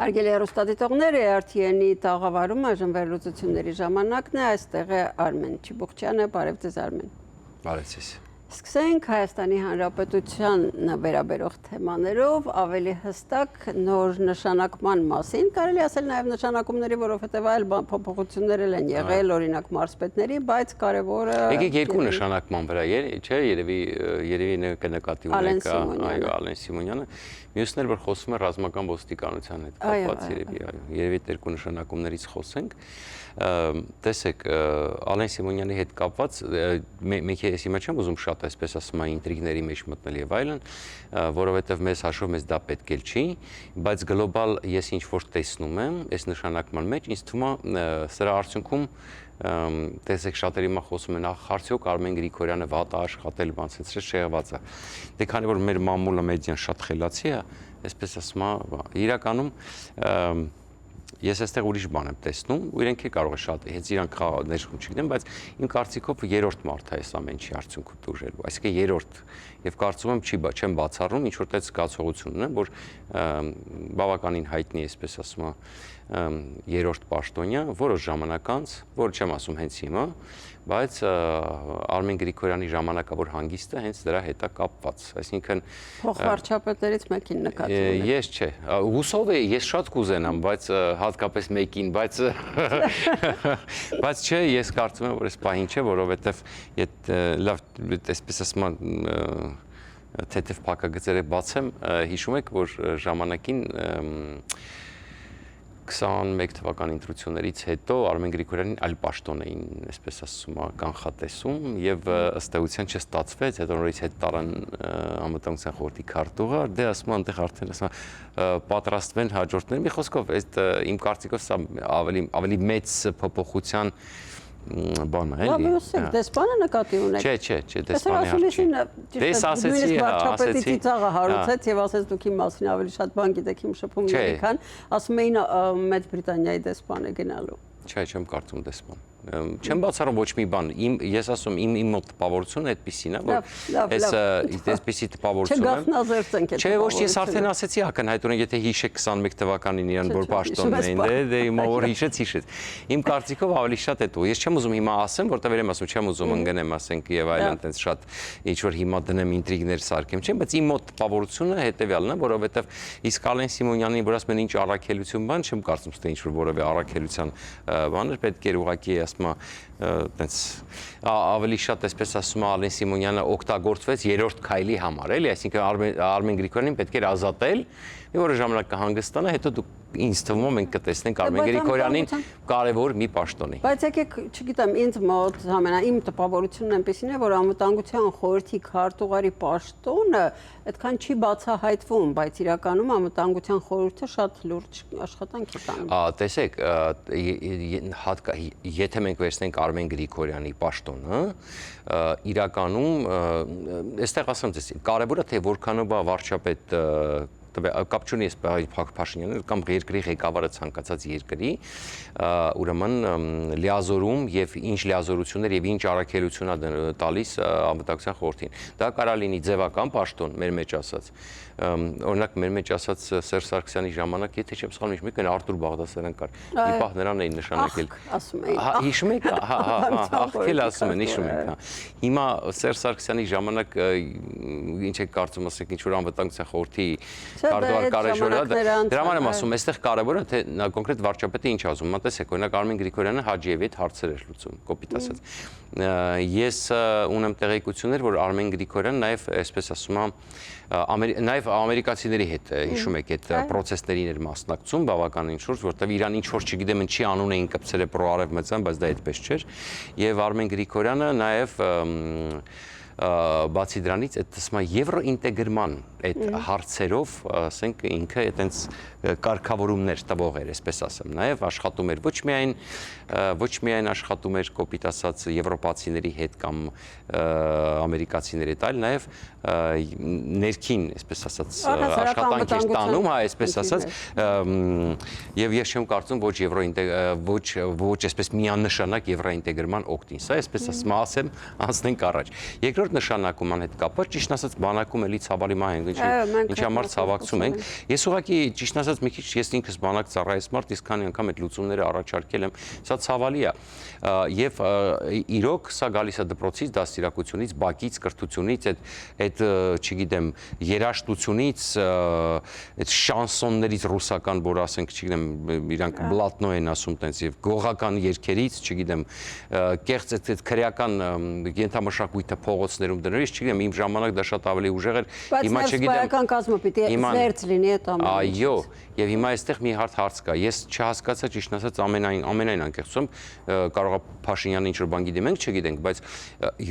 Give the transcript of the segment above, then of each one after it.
Հարգելի հեռուստադիտողներ, ERTN-ի տաղավարում այժմ վերլուծությունների ժամանակն է, այստեղ է Արմեն Չիբուխչյանը, բարև ձեզ Արմեն։ Բարև ձեզ։ Սկսենք Հայաստանի Հանրապետության վերաբերող թեմաներով, ավելի հստակ նոր նշանակման մասին, կարելի ասել նաև նշանակումների, որովհետև այլ փոփոխություններ են եղել, օրինակ մարզպետների, բայց կարևորը Եկեք երկու նշանակման վրա, չէ, երևի կնկատի ունեք Ալեն Սիմոնյանը, մյուսն էլ որ խոսում է ռազմական ոստիկանության հետ կապված երևի երկու նշանակումներից խոսենք։ Տեսեք, Ալեն Սիմոնյանի հետ կապված մենք ես հիմա չեմ ուզում շատ այսպես ասում ինտրիգների մեջ մտնել եւ այլն, որովհետեւ մեզ հաշվով մեզ դա պետք էլ չի, բայց գլոբալ ես ինչ որ տեսնում եմ այս նշանակման մեջ, ինձ թվում է սրա արդյունքում տեսեք շատերի մա խոսում են արդյոք Արմեն Գրիգորյանը վատ է աշխատել, բանցից շեղված է։ Դե քանի որ մեր մամուլը մեդիան շատ խելացի է, այսպես ասում է, իրականում ես այստեղ ուրիշ բան եմ տեսնում, ու իրենք է կարող է շատ, հենց իրանք ներշում չգիտեմ, բայց իմ կարծիքով երրորդ մարդ է այս ամեն ինչի արդյունքը դուրժելու, այսինքն երրորդ, եւ կարծում եմ չեմ բացառում, ինչ որ տես զգացողություն ունեմ, որ բավականին հայտնի է, այսպես ասում երրորդ պաշտոնյա, որոշ ժամանակ անց, որ չեմ ասում հենց հիմա, բայց Արմեն Գրիգորյանի ժամանակավոր հանգիստը հենց դրա հետ է կապված, այսինքն փոխվարչապետերից մեկին նկատի ունեք։ Ես չէ, հուսով է, ես շատ կուզենամ, բայց հատկապես մեկին, բայց չէ, ես կարծում եմ, որ այս պահին չէ, որովհետև լավ, այսպես ասում թեթև փակագծերը բացեմ, հիշում եք, որ ժամանակին 21 թվականի ընտրություններից հետո Արմեն Գրիգորյանին այլ պաշտոն էին, այսպես ասում, կանխատեսում եւ ըստ էության չստացվեց, հետո նորից հետ տարան անվտանգության խորհրդի քարտուղար, դե ասում այնտեղ արդեն ասում պատրաստվեն հաջորդներ, մի խոսքով, այդ իմ կարծիքով սա ավելի մեծ փոփոխության բան է, էլի։ Լավ, դեսպանը նկատի ունեք։ Չէ, դեսպանի հարց չի։ Դες ասեցի, վարչապետի ծիծաղը հարուցեց եւ ասեց դուք իմ մասին ավելի շատ բան գիտեք իմ շփումների, քան ասում էին Մեծ Բրիտանիայի դեսպանը գնալու։ Չէ, չեմ կարծում դեսպան։ Չեմ բացառում ոչ մի բան, ես ասում իմ մոտ տպավորությունը այդպեսին է, որ այսպեսի տպավորություն եմ։ Չէ, ոչ ես արդեն ասեցի ակնհայտորեն, եթե հիշեք 21 թվականին իրան որ պաշտոնն էին, դե հիմա որ հիշեց։ Իմ կարծիքով ավելի շատ է դու։ Ես չեմ ուզում հիմա ասեմ, որտեղ եմ ասում, չեմ ուզում ընկնեմ, ասենք եւ այլն, տենց շատ ինչ որ հիմա դնեմ ինտրիգներ սարքեմ, չէ, բայց իմ մոտ տպավորությունը հետեւյալն է, որովհետեւ իսկ Ալեն Սիմոնյանին, որ ասում են ինչ առաքելություն բան, չեմ կարծում, թե ինչ որ որևէ առաքելության բան էր, պետք է ուղղակի ասում տենց ավելի շատ այսպես ասում Ալեն Սիմոնյանը օգտագործվեց երրորդ քայլի համար, էլի, այսինքն Արմեն Գրիգորյանին պետք էր ազատել, մի որոշ ժամանակ կհանգստանա, հետո դուք ինձ թվում է մենք կտեսնենք Արմեն Գրիգորյանին կարևոր մի պաշտոնի։ Բայց եկեք, չգիտեմ, ինձ մոտ իմ տպավորությունն այնպեսին է, որ անվտանգության խորհրդի քարտուղարի պաշտոնը այդքան չի բացահայտվում, բայց իրականում անվտանգության խորհուրդը շատ լուրջ աշխատանք է տանում։ Տեսեք, եթե մենք վերցնենք Արմեն Գրիգորյանի պաշտոնը, իրականում այստեղ ասեմ ձեզ, կարևորը թե որքանով է վարչապետ կապ չունի Փաշինյանը կամ երկրի ղեկավարը ցանկացած երկրի, ուրեմն լիազորում եւ ինչ լիազորություններ եւ ինչ առաքելություն է տալիս անվտանգության խորհրդին։ Դա կարա լինի ձևական պաշտոն, մեր մեջ ասած, օրինակ մեր մեջ ասած Սերժ Սարգսյանի ժամանակ, եթե չեմ սխալվում, մեկն Արտուր Բաղդասարյան կար, մի պահ նրան էին նշանակել։ Հիշում եք, աղքել ասում են, հիշում եք, հա։ Հիմա Սերժ Սարգսյանի ժամանակ ինչ եք կարծում, ասեք, ինչ որ անվտանգության խորհրդի Կարդուար Կարեժորը, դրա համար եմ ասում, այստեղ կարևորը թե կոնկրետ վարչապետը ինչ ասում, տեսեք, օրինակ Արմեն Գրիգորյանը Հաջիևի հետ հարցեր էր լուծում, կոպիտ ասած։ Ես ունեմ տեղեկություններ, որ Արմեն Գրիգորյանը նաև, այսպես ասում եմ, նաև ամերիկացիների հետ հիշում եք այդ պրոցեսներին էր մասնակցում բավականին շուրջ, որտեղ իրան ինչ որ չգիտեմ ինչի անուն էին կպցել պրոարևմտյան, բայց դա այդպես չէր։ Եվ Արմեն Գրիգորյանը նաև բացի դրանից այդ ասում եվրոինտեգրման այդ հարցերով, ասենք ինքը այտենց կարգավորումներ տվող էր, այսպես ասեմ, նաև աշխատում էր ոչ միայն աշխատում էր կոպիտ ասած եվրոպացիների հետ կամ ամերիկացիների հետ, այլ նաև ներքին, այսպես ասած, աշխատանք էր տանում, հա, այսպես ասած, եւ ես չեմ կարծում ոչ այսպես միանշանակ եվրոինտեգրման օգտին, սա այսպես ասեմ, անցնենք առաջ։ Երկրորդ որ նշանակման հետ կապված, ճիշտ ասած բանակում էլի ցավալի մահ ենք, ինչի համար ցավակցում ենք։ Ես ուղղակի ճիշտ ասած մի քիչ ես ինքս բանակ ծառայես մարդ, իսկ քանի անգամ այդ լուծումները առաջարկել եմ, սա ցավալի է։ Եվ իրոք սա գալիս է դպրոցից, դաստիարակությունից, բակից, կրթությունից, այդ չգիտեմ, երաժշտությունից, այդ շանսոններից ռուսական, որ ասենք, չգիտեմ, իրանք բլատնո են ասում տենց եւ գողական երգերից, չգիտեմ, կեղծ այդ քրեական ենթամշակույթը փողոցներում դրելիս, չգիտեմ, իմ ժամանակ դա շատ ավելի ուժեղ էր։ Հիմա չգիտեմ։ Բայց սպայական կազմը պիտի զերծ լինի այդ ամենը։ Այո, եւ հիմա այստեղ մի հարց կա։ Ես չհասկացա ճիշտ ասած ամենայն անկեղծում կարող է Փաշինյանը ինչ-որ բան գիտի, մենք չգիտենք, բայց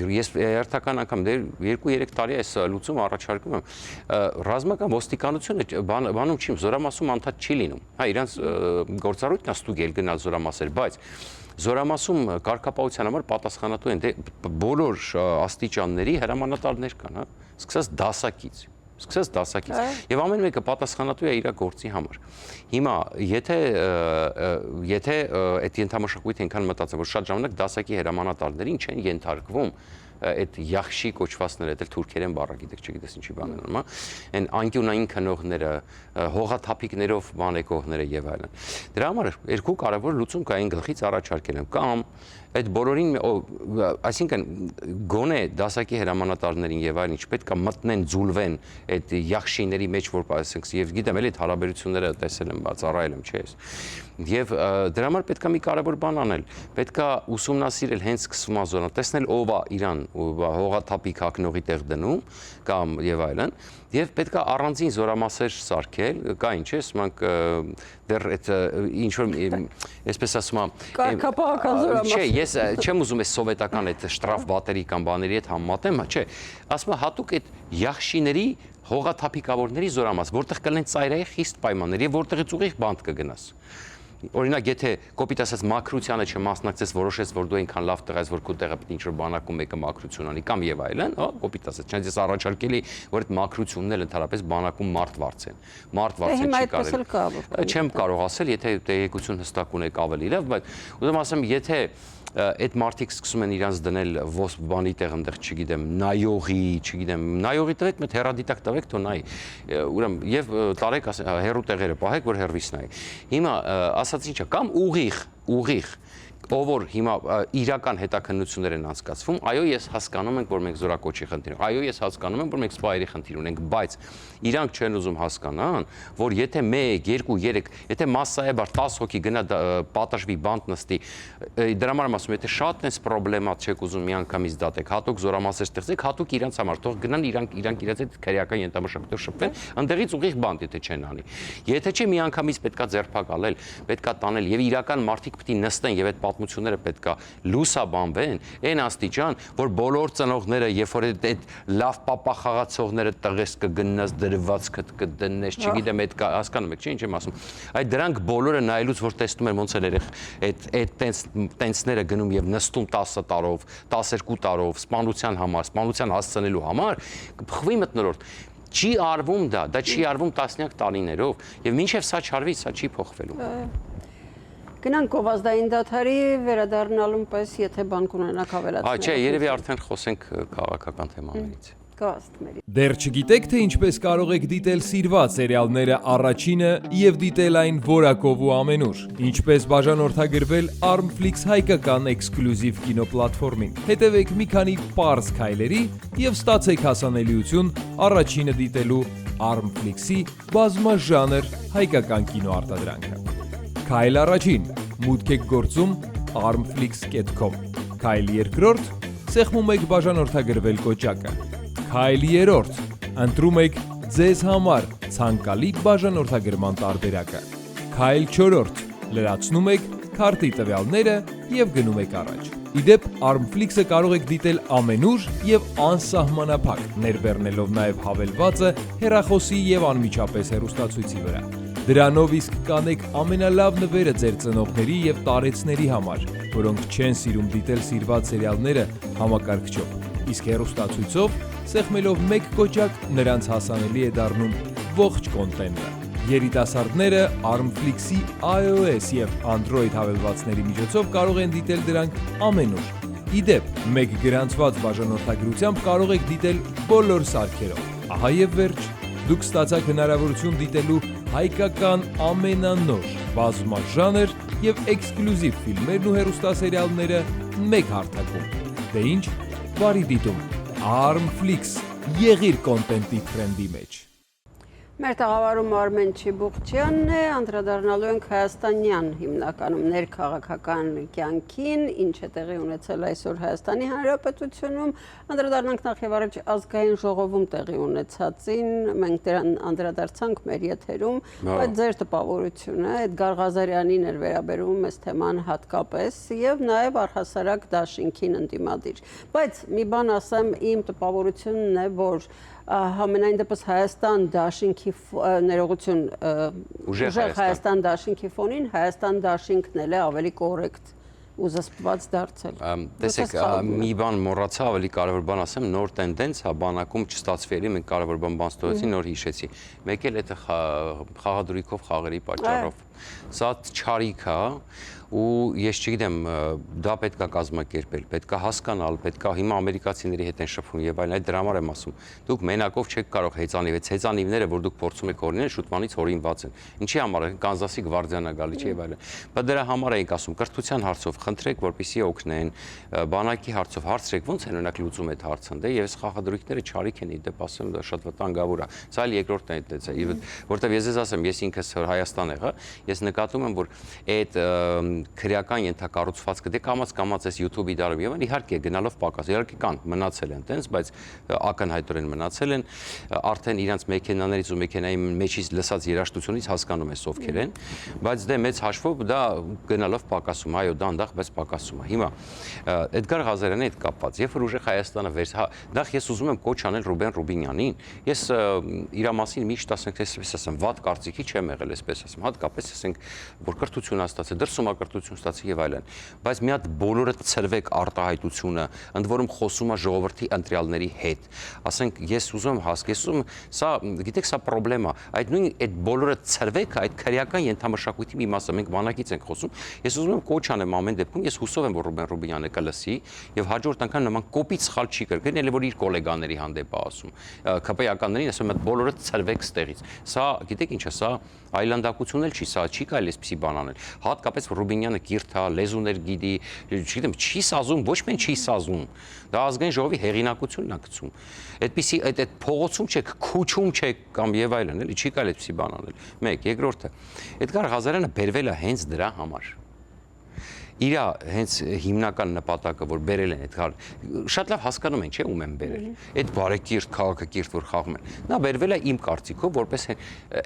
ես հերթական անգամ 2-3 տարի այս լուծումը առաջարկում եմ։ Ռազմական ոստիկանությունը բանում չի, զորամասում անդադ չի լինում։ Հա, իրանց գործառույթն է ստուգել գնալ զորամասեր, բայց զորամասում կարգապահության համար պատասխանատու են բոլոր աստիճանների հրամանատարներ կան, հա, սկսած դասակից։ Եվ ամեն մեկը պատասխանատու է իր գործի համար։ Հիմա, եթե այդ ենթամշակույթը այնքան մտածել, որ շատ ժամանակ դասակի հրամանատարներին չեն ենթարկվում այդ յախշի կոչվածները, այդ թուրքերեն բառը գիտեք, չգիտես ինչի բան են, հա, այն անկյունային քնողները, հողաթափիկներով բանեկողները եւ այլն։ Դրա համար երկու կարևոր լուծում կա այն գլխից առաջարկել եմ, կամ այդ բոլորին, այսինքն գոնե դասակի հրամանատարներին եւ այլն, ինչ պետք է մտնեն, ձուլվեն այդ յախշիների մեջ, որ ասենք, եւ գիտեմ, էլի այդ հարաբերությունները տեսել եմ, ծառայել եմ, չէ՞։ Եվ դրա համար պետք է մի կարևոր բան անել, պետք է ուսումնասիրել հենց սկսվում զոնա, տեսնել ով է իրան հողաթափիկ հագնողի տեղ դնում կամ եւ այլն, եւ պետք է առանձին զորամասեր սարքել, կա ինչ է, մենք դեռ այդ ինչ որ այսպես ասում եմ, կարգապահական զորամասեր։ Չէ, ես չեմ ուզում այս սովետական այդ շտրաֆ բատերի կամ բաների հետ համեմատեմ, չէ, ասում եմ հատուկ այդ յախշիների հողաթափիկավորների զորամաս, որտեղ կլինեն ծայրահեղ խիստ պայմաններ եւ որտեղից ուղիղ բանտ կգնաս։ Օրինակ, եթե կոպիտ ասած մակրությանը չմասնակցես, որոշես, որ դու այնքան լավ տղա ես, որ քո տեղը պետք է ինչ-որ բանակում մեկը մակրություն անի կամ եւ այլն, հա, կոպիտ ասած, չնայած ես առաջարկելի, որ այդ մակրությունն էլ ընդհանրապես բանակում մարդ վարձեն չի կարելի։ Չեմ կարող ասել, եթե տեղեկություն հստակ ունեք ավելի լավ, բայց ուզում ասեմ, եթե այդ մարդիկ սկսում են իրանց դնել բանի տեղ այնտեղ, չգիտեմ, նայողի տվեք, մեծ հեռադիտակ տվեք, թող նայի։ Ուրեմն եւ տարեք հեռու տեղերը պահեք, որ հեռվից նայի։ Հիմա ասած ինչա, կամ ուղիղ ով որ հիմա իրական հետաքննություններ են անցկացվում, այո, ես հասկանում եմ, որ մենք զորակոչի խնդիր ունենք, այո, ես հասկանում եմ, որ մենք սպայերի խնդիր ունենք, բայց իրանք չեն ուզում հասկանան, որ եթե 1, 2, 3, եթե մասսայաբար 10 հոգի գնա պատժվի բանտ նստի, դրա համար եմ ասում, եթե շատ այնպես պրոբլեմատ չեք ուզում միանգամից դատեք, հատուկ զորամասեր ստեղծեք, հատուկ իրանց համար, թող գնան իրանք իրաց այդ քրեական ենթամշակույթով շփվեն, ընդեղից ուղիղ բանտ եթե չեն անի։ Եթե չէ միանգամից պետքա ձերբակալել, պետքա տանել եւ իրական մարդիկ պետք է նստեն եւ այդ պատմությունները պետքա լուսաբանվեն, այն աստիճան, որ բոլոր ծնողները, երբ որ այդ լավ պապախաղացողները տղես կգնաս դրված կդնես, չգիտեմ, այդ հասկանում եք, չէ՞ ինչ եմ ասում։ Այդ դրանք բոլորը նայելուց որ տեսնում են ոնց էլ երեք այդ տենսները գնում եւ նստում 10 տարով, 12 տարով սպանության համար, սպանության հասցնելու համար, կփխվի մթնոլորտ։ Չի արվում դա չի արվում տասնյակ տարիներով եւ մինչեւ սա չարվի, սա չի փոխվելու։ Գնանք գովազդային դադարի վերադառնալուն պես, եթե բան կունենաք ավելացնել։ Չէ, երևի արդեն խոսենք քաղաքական թեմաներից։ Դեռ չգիտեք, թե ինչպես կարող եք դիտել սիրված սերիալները առաջինը եւ դիտել այն որակով ու ամենուր։ Ինչպես բաժանորդագրվել Armflix հայկական էքսկլյուզիվ կինոպլատֆորմին։ Հետևեք մի քանի պարզ քայլերի եւ ստացեք հասանելիություն առաջինը դիտելու Armflix-ի բազմաժանր հայկական կինոարտադրանքը։ Քայլ առաջին՝ մուտք եք գործում armflix.com։ Քայլ երկրորդ՝ սեղմում եք բաժանորդագրվել կոճակը։ Քայլ երրորդ՝ ընտրում եք ձեզ համար ցանկալի բաժանորդագրման տարբերակը։ Քայլ չորրորդ՝ լրացնում եք քարտի տվյալները եւ գնում եք առաջ։ Իդեպ Armflix-ը կարող եք դիտել ամենուր եւ անսահմանափակ, ներբեռնելով նաեւ հավելվածը հեռախոսի եւ անմիջապես հեռուստացույցի վրա։ Դրանով իսկ կանեք ամենալավ նվերը ձեր ծնողների եւ տարեցների համար, որոնք չեն սիրում դիտել սիրված սերիալները համակարգչով։ Իսկ հեռուստացույցով սեղմելով մեկ կոճակ նրանց հասանելի է դառնում ողջ կոնտենտը։ Երիտասարդները Armflix-ի iOS եւ Android հավելվածների միջոցով կարող են դիտել դրանք ամենուր։ Իդեպ, մեկ գրանցված բաժանորդագրությամբ կարող եք դիտել բոլոր սարքերով։ Ահա եւ վերջ, դուք ստացաք հնարավորություն դիտելու հայկական ամենանոր բազմաժանր եւ էքսկլյուզիվ ֆիլմերն ու հեռուստասերիալները մեկ հարթակում։ Դե ինչ, բարի դիտում։ Armflix, եղիր կոնտենտի թրենդի մեջ։ Մեր տաղավարում Արմեն Չիբուղջյանն է, անդրադառնալու ենք հայաստանյան հիմնականում ներքաղաքական կյանքին, ինչ է տեղի ունեցել այսօր Հայաստանի Հանրապետությունում, անդրադառնանք նախ եւ առաջ ազգային ժողովում տեղի ունեցածին, մենք դրան անդրադարձանք մեր եթերում, բայց ձեր տպավորությունը Էդգար Ղազարյանին էր վերաբերում այս թեման հատկապես եւ նաեւ առհասարակ դաշինքին ընդդիմադիր։ Բայց մի բան ասեմ, իմ տպավորությունն է, որ համենայն դեպս Հայաստան դաշինքի ներողություն ուժեղ Հայաստան դաշինքի ֆոնին Հայաստան դաշինքն էլ է ավելի կոռեկտ ու զսպված դարձել։ Տեսեք, մի բան մոռացա, ավելի կարևոր բան ասեմ, նոր տենդենս, հա բանակում չստացվի էլի, մենք կարևոր բան ստացեցի, նոր հիշեցի։ Մեկ էլ այդ խաղադրույքով խաղերի պատճառով։ Սա չարիք է ու ես չգիտեմ, դա պետք է կազմակերպել, պետք է հասկանալ, պետք է հիմա ամերիկացիների հետ են շփվում եւ այլն, այդ դրա համար եմ ասում։ Դուք մենակով չեք կարող հեծանիվ, այդ հեծանիվները, որ դուք փորձում եք օրինել, շուտվանից հորինված են։ Ինչի համար է Կանզասի գվարդիան գալի չէ եւ այլն։ Բայց դրա համար ենք ասում, կրթության հարցով խնդրեք, որպեսզի օգնեն, բանակի հարցով հարցրեք, ոնց են օրինակ լուծում այդ հարցը, դե եւ խաղադրույքները չարիք են, իդեպ ասեմ, դա շատ վտանգավոր է։ Սա էլ երկրորդն է այդտեղից է, որտեւ ես ասեմ, ես ինքս Հայաստան եղա, ես նկատում եմ, որ այդ քրեական ենթակառուցվածքը դե կամած էս YouTube-ի դարում եւ իհարկե գնալով պակաս իհարկե կան մնացել են տենց բայց ակնհայտորեն մնացել են արդեն իրանց մեքենաներից ու մեքենայի մեջից լսած երաժշտությունից հասկանում ես ովքեր են բայց դե մեծ հաշվով դա գնալով պակասում այո դանդաղ բայց պակասում է հիմա Էդգար Ղազարյանի հետ կապված երբ որ ուժեղ Հայաստանը նախ ես ուզում եմ կոչ անել Ռուբեն Ռուբինյանին ես իր մասին միշտ ասենք այսպես ասեմ վատ կարծիքի չեմ եղել այսպես ասեմ հատկապես ասենք որ կրթություն ստացել դրսում կրթություն ստացել եւ այլն բայց մի հատ բոլորը ծրվեք արտահայտությունը ընդ որում խոսում է ժողովրդի ընտրյալների հետ ասենք ես ուզում հասկեսում սա գիտեք սա խնդրեմ է այդ նույն այդ բոլորը ծրվեք այդ քրեական ենթամշակույթի մի մասը մենք բանակից ենք խոսում ես ուզում եմ կոչ անեմ ամեն դեպքում ես հուսով եմ որ Ռուբեն Ռուբինյանը կլսի եւ հաջորդ անգամ նման կոպիտ սխալ չի կրկնի ելի որ իր գոլեգաների հանդեպ է ասում ԿՊ-ականներին ասում եմ բոլորը ծրվեք ստեղից սա գիտեք ինչ է սա այլանդակություն էլ չի սա չի կարելի այսպեսի բան անել հատկապես Ռուբինյանը կիրթ է լեզուներ գիտի չգիտեմ չի սազում ոչ մեն չի սազում դա ազգային ժողովի հեղինակությունն է գցում այդպեսի այդ փողոցում չեք քուչում չեք կամ եւ այլն էլի չի կարելի այսպեսի բան անել մեկ երկրորդը Էդգար Ղազարյանը բերվել է հենց դրա համար իր հենց հիմնական նպատակը որ բերել են այդ շատ լավ հասկանում են չէ ում են բերել այդ բարեկիրթ քաղաքակիրթ որ խաղում են նա բերվել է իմ կարծիքով որպես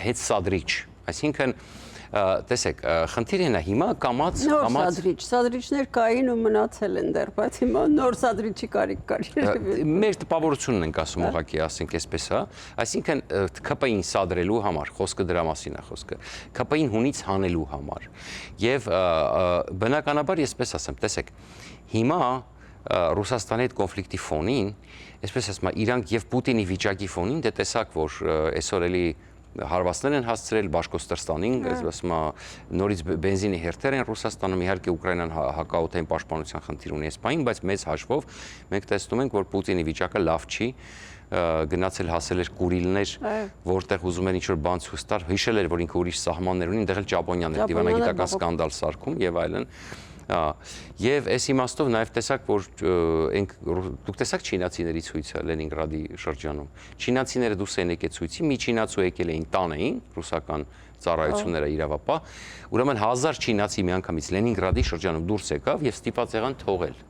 հենց սադրիչ այսինքն տեսեք խնդիրը նա հիմա կամած սադրիչներ կային ու մնացել են դեռ բայց հիմա նոր սադրիչի կարիք կար մեր տպավորությունն ենք ասում ուղղակի ասենք այսպես հա այսինքն ԿՊ-ին սադրելու համար խոսքը դրա մասին է խոսքը ԿՊ-ին հունից հանելու համար եւ բնականաբար եսպես ասեմ տեսեք հիմա Ռուսաստանի հետ կոնֆլիկտի ֆոնին այսպես ասում իրանք եւ Պուտինի վիճակի ֆոնին դե տեսակ որ այսօր էլի հարվածներ են հասցրել Բաշկոստերստանին, ասում նորից բենզինի հերթեր են Ռուսաստանում, իհարկե Ուկրաինան հակաօդային պաշտպանության խնդիր ունի Իսպանիան, բայց մեծ հաշվով մենք տեսնում ենք, որ Պուտինի վիճակը լավ չի, գնացել հասել էր Կուրիլներ, որտեղ ուզում են ինչ-որ բան ցույց տալ, հիշել էր, որ ինքը ուրիշ սահմաններ ունի, այնտեղ էլ Ճապոնիան էր դիվանագիտական սկանդալ սարքում եւ այլն։ Եվ այս իմաստով նաև տեսակ, որ դուք տեսակ չինացիների ցույցը Լենինգրադի շրջանում։ Չինացիները դուրս են եկել ցույցի, մի չինացու եկել էին տանեին ռուսական ծառայությունները իրավապահ, ուրեմն 1000 չինացի միանգամից Լենինգրադի շրջանում դուրս եկավ եւ ստիպած եղան թողել։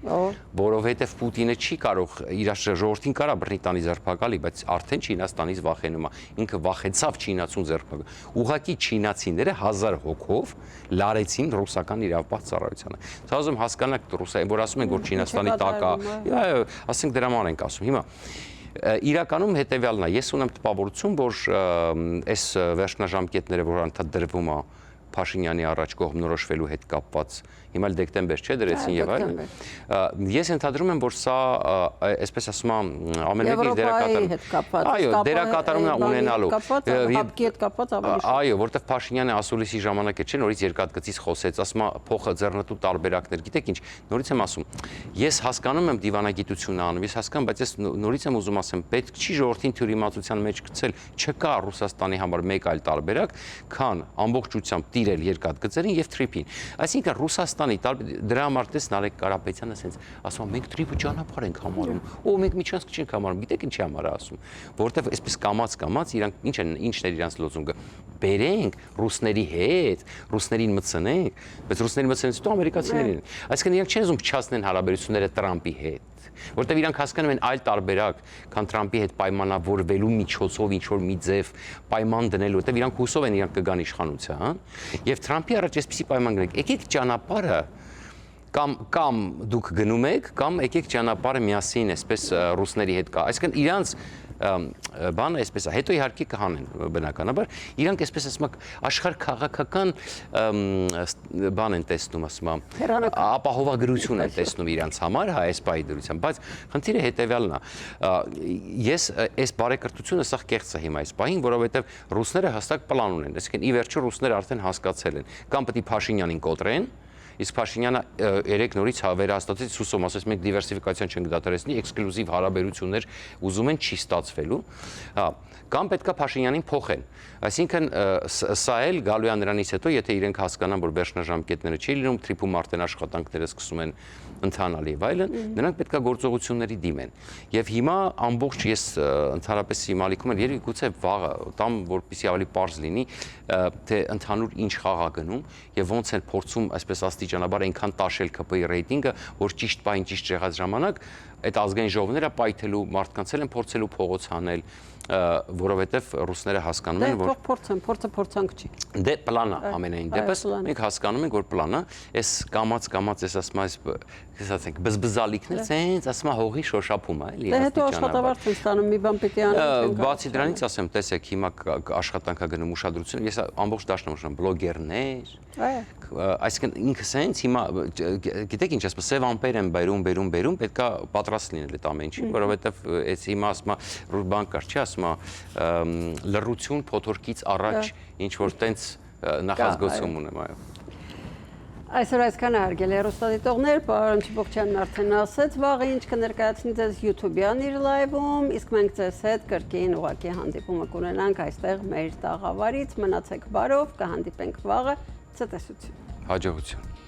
Որովհետև Պուտինը չի կարող իր ժողովրդին կարա Բրիտանի ձերբակալի, բայց արդեն Չինաստանից վախենում է։ Ինքը վախեցավ Չինացուն ձերբակալ։ Ուղղակի չինացիները 1000 հոգով լարեցին ռուսական իրավապահ ծառայությանը։ Սա ուզում հասկանաք ռուսային, որ ասում են, որ Չինաստանի տակ է, այո, ասենք դրա համար ենք ասում։ Հիմա իրականում հետեւյալն է, ես ունեմ տպավորություն, որ այս վերջնաժամկետները, որ անդադ դրվում է Փաշինյանի առաջ կողմնորոշվելու հետ կապված հիմա էլ դեկտեմբեր չէ դրեցին եւ այլն։ Ես ընդհանրում եմ, որ սա այսպես ասում եմ ամենևին դերակատարում է ունենալու։ Հապկի հետ կապված ավելի շատ։ Այո, որտեվ Փաշինյանը ասուլիսի ժամանակ է, չէ, նորից երկաթգծից խոսեց, ասում է փոխը ձեռնտու տարբերակներ, գիտեք ինչ, նորից եմ ասում, ես հասկանում եմ դիվանագիտությունը անում, ես հասկանում, բայց ես նորից եմ ուզում ասեմ, պետք չի ժողովրդին թյուրիմացության մեջ գցել, չկա Ռուսաստանի համար մեկ այլ տարբերակ, քան ամբողջությամբ տիրել երկաթգծերին եւ թրիփին։ Այսինքն Ռուսաստանի դրա համար տես Նարեկ Կարապետյանը ասենց ասում մենք թրիփը ճանապարհ ենք համարում, ու մենք միջանցք չենք համարում, գիտեք ինչի համար է ասում, որովհետեւ այսպես կամած իրանք ինչն է իրանց լոզունգը, բերենք ռուսների հետ, ռուսներին մտցնենք, բայց ռուսներին մտցնելուց հետո ամերիկացիներին։ Այսինքն իրանք չեն ուզում փչացնեն հարաբերությունները Տրամպի հետ, որտեղ իրանք հասկանում են այլ տարբերակ, քան Տրամպի հետ պայմանավորվելու միջոցով ինչ որ մի ձև պայման դնելու, որտեղ իրանք հուսով են իրանք կգան իշխանության, եւ Տրամպի առաջ այսպեսի պայման գնենք, եկեք ճանապարհը կամ դուք գնում եք, կամ եկեք ճանապարհը միասին այսպես ռուսների հետ կա, այսինքն իրանց բանը այսպես է, հետո իհարկե կհանեն բնականաբար, իրանք այսպես ասում եմ աշխարհ քաղաքական բան են տեսնում, ասում եմ, ապահովագրություն են տեսնում իրանց համար, հա, այս պահի դրությամբ, բայց խնդիրը հետեւյալն է, ես այս բարեկրթությունը սա կեղծ է հիմա այս պահին, որովհետև ռուսները հստակ պլան ունեն, այսինքն ի վերջո ռուսները արդեն հասկացել են, կամ պետք է Փաշինյանին կոտրեն, իսկ Փաշինյանը երեք նորից վերահաստատեց սուսում, ասես մենք դիվերսիֆիկացիան չենք դադարեցնի, էքսկլյուզիվ հարաբերություններ ուզում են չի ստացվելու, հա, կամ պետքա Փաշինյանին փոխեն։ Այսինքն սա էլ գալու է նրանից հետո, եթե իրենք հասկանան, որ վերջնաժամկետները չի լինում, թրիփում արդեն աշխատանքները սկսում են ընթանալ եւ այլն, նրանք պետքա գործողությունների դիմեն։ Եվ հիմա ամբողջ ես ընդհանրապես իմ ալիքում եմ, երբ գուցե վաղը տամ, որպեսզի ավելի པարզ լինի, թե ընդհանուր ինչ խաղ է գնում եւ ոնց են փորձում այսպես աստիճանաբար այնքան տաշել ԿՊ-ի ռեյտինգը, որ ճիշտ պահին ճիշտ եղած ժամանակ այդ ազգային ժողովները պայթելու մարդկանց են փորձելու փողոց հանել, որովհետև ռուսները հասկանում են, որ փորձը փորձանք չի։ Դե պլանը ամենայն դեպս մենք հասկանում ենք, որ պլանը, այս կամած ես ասում ես ասենք բզբզալիքներ, ցենց ասում է հողի շոշափում է, էլի։ Դե հետո աշխատավարձ են ստանում, մի բան պիտի անեն։ Բացի դրանից ասեմ, տեսեք, հիմա աշխատանքա գնում ուշադրություն, ես ամբողջ դաշտում ուշադրում բլոգերներ, այսինքն ինքս հենց հիմա գիտեք ինչ ասում, սև ամպեր են բերում, պետքա պատրաստ լինել այդ ամեն ինչին, որովհետև այս հիմա ասում է բան կար, չի ասում է լռություն փոթորկից առաջ ինչ որ տենց նախազգացում ունեմ, այո։ Այսօր այսքանը հարգելի հեռուստադիտողներ, պարոն Չիբոկչյանն արդեն ասեց, վաղը ինչ կներկայացնի ձեզ YouTube-յան իր լայվում, իսկ մենք ձեզ հետ կրկին ուղղակի հանդիպումը կունենանք այստեղ մեր տաղավարից, մնացեք բարով, կհանդիպենք վաղը, ցտեսություն։ Հաջողություն։